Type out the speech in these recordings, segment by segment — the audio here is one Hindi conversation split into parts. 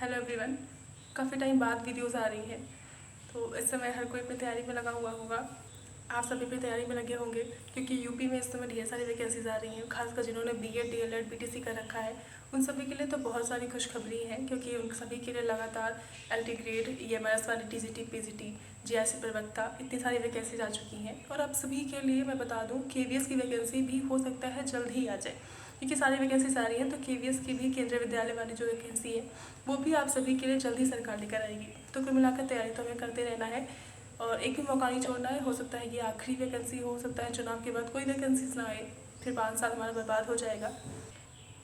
Hello everyone. काफ़ी टाइम बाद वीडियोस आ रही हैं, तो इस समय हर कोई अपनी तैयारी में लगा हुआ होगा। आप सभी अपनी तैयारी में लगे होंगे क्योंकि यूपी में इस समय ढेर सारी वैकेंसीज आ रही हैं। खासकर जिन्होंने बीएड, डीएलएड, बीटीसी कर रखा है उन सभी के लिए तो बहुत सारी खुशखबरी है, क्योंकि उन सभी के लिए लगातार एलटी ग्रेड, ईएमएस वाली, टीजीटी, पीजीटी, जीआईसी प्रवक्ता, इतनी सारी वैकेंसीज आ चुकी हैं। और आप सभी के लिए मैं बता दूं, केवीएस की वैकेंसी भी हो सकता है जल्द ही आ जाए, क्योंकि सारी वैकेंसीज आ रही हैं। तो केवीएस की भी, केंद्रीय विद्यालय वाली जो वैकेंसी है, वो भी आप सभी के लिए जल्द ही सरकार लेकर आएगी। तो कुल मिलाकर तैयारी तो हमें करते रहना है और एक भी मौका नहीं छोड़ना है। हो सकता है ये आखिरी वैकेंसी, हो सकता है चुनाव के बाद कोई वैकेंसीज ना आए, फिर 5 साल हमारा बर्बाद हो जाएगा।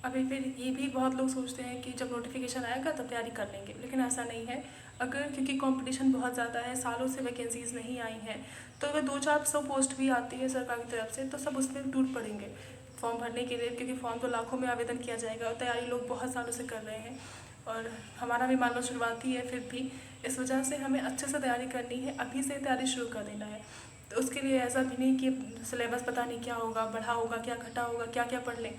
अभी फिर ये भी बहुत लोग सोचते हैं कि जब नोटिफिकेशन आएगा तब तैयारी कर लेंगे, लेकिन ऐसा नहीं है। अगर, क्योंकि कंपटीशन बहुत ज़्यादा है, सालों से वैकेंसीज नहीं आई हैं, तो अगर 2-400 पोस्ट भी आती है सरकार की तरफ से तो सब उसमें टूट पड़ेंगे फॉर्म भरने के लिए, क्योंकि फॉर्म तो लाखों में आवेदन किया जाएगा और तैयारी लोग बहुत सालों से कर रहे हैं। और हमारा भी मान लो शुरुआती है, फिर भी इस वजह से हमें अच्छे से तैयारी करनी है, अभी से तैयारी शुरू कर देना है। तो उसके लिए ऐसा भी नहीं कि सिलेबस पता नहीं क्या होगा, बढ़ा होगा, क्या घटा होगा, क्या क्या पढ़ लें।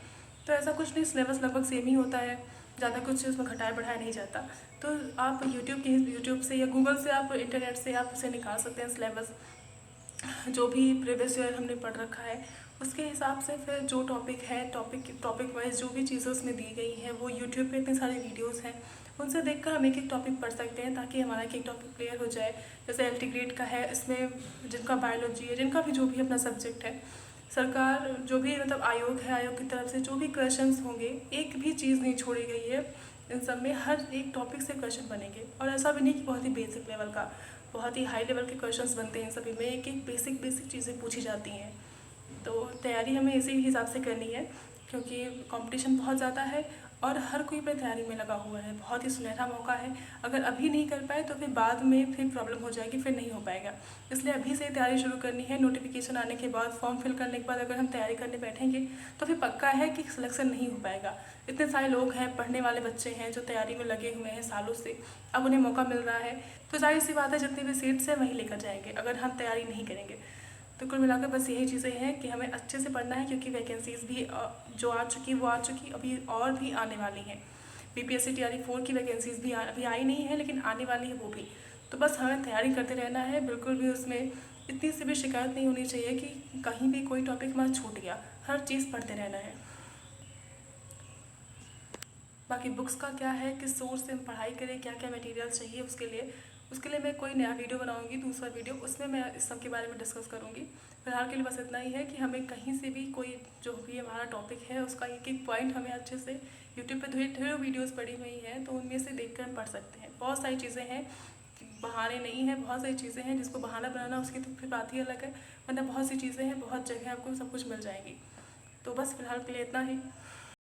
तो ऐसा कुछ नहीं, सिलेबस लगभग सेम ही होता है, ज़्यादा कुछ उसमें घटाया बढ़ाया नहीं जाता। तो आप यूट्यूब से या गूगल से, आप इंटरनेट से आप उसे निकाल सकते हैं सिलेबस, जो भी प्रीवियस ईयर हमने पढ़ रखा है उसके हिसाब से। फिर जो टॉपिक है, टॉपिक वाइज जो भी चीज़ें उसमें दी गई हैं, वो यूट्यूब पे इतने सारे वीडियोस हैं, उनसे देखकर हम एक एक टॉपिक पढ़ सकते हैं, ताकि हमारा एक एक टॉपिक क्लियर हो जाए। जैसे एलटी ग्रेड का है, इसमें जिनका बायोलॉजी है, जिनका भी जो भी अपना सब्जेक्ट है, सरकार जो भी मतलब आयोग है, आयोग की तरफ से जो भी क्वेश्चंस होंगे, एक भी चीज़ नहीं छोड़ी गई है। इन सब में हर एक टॉपिक से क्वेश्चन बनेंगे, और ऐसा भी नहीं कि बहुत ही बेसिक लेवल का, बहुत ही हाई लेवल के क्वेश्चंस बनते हैं। सभी में एक एक बेसिक चीज़ें पूछी जाती हैं। तो तैयारी हमें इसी हिसाब से करनी है, क्योंकि कंपटीशन बहुत ज़्यादा है और हर कोई अपनी तैयारी में लगा हुआ है। बहुत ही सुनहरा मौका है, अगर अभी नहीं कर पाए तो फिर बाद में फिर प्रॉब्लम हो जाएगी, फिर नहीं हो पाएगा। इसलिए अभी से तैयारी शुरू करनी है। नोटिफिकेशन आने के बाद, फॉर्म फिल करने के बाद अगर हम तैयारी करने बैठेंगे तो फिर पक्का है कि सिलेक्शन नहीं हो पाएगा। इतने सारे लोग हैं, पढ़ने वाले बच्चे हैं जो तैयारी में लगे हुए हैं सालों से, अब उन्हें मौका मिल रहा है, तो जाहिर सी बात है जितनी भी सीट्स है वहीं लेकर जाएंगे अगर हम तैयारी नहीं करेंगे। तो कुल मिलाकर बस यही चीज़ें हैं कि हमें अच्छे से पढ़ना है, क्योंकि वैकेंसीज भी जो आ चुकी वो आ चुकी, अभी और भी आने वाली हैं। बीपीएससी टीआरई 4 की वैकेंसीज भी अभी आई नहीं है, लेकिन आने वाली है वो भी। तो बस हमें तैयारी करते रहना है, बिल्कुल भी उसमें इतनी सी भी शिकायत नहीं होनी चाहिए कि कहीं भी कोई टॉपिक हमारा छूट गया। हर चीज़ पढ़ते रहना है। बाकी बुक्स का क्या है, किस सोर्स से हम पढ़ाई करें, क्या क्या मटेरियल चाहिए, उसके लिए मैं कोई नया वीडियो बनाऊंगी, दूसरा वीडियो, उसमें मैं इस सब के बारे में डिस्कस करूंगी। फिलहाल के लिए बस इतना ही है कि हमें कहीं से भी कोई जो भी हमारा टॉपिक है उसका एक एक पॉइंट हमें अच्छे से, यूट्यूब पे ढेरों वीडियोज़ पड़ी हुई हैं, तो उनमें से देख कर हम पढ़ सकते हैं। बहुत सारी चीज़ें हैं, बहाने नहीं हैं, बहुत सारी चीज़ें हैं। जिसको बहाना बनाना उसकी तो फिर बात ही अलग है, वरना बहुत सी चीज़ें हैं, बहुत जगह आपको सब कुछ मिल जाएंगी। तो बस फिलहाल के लिए इतना ही।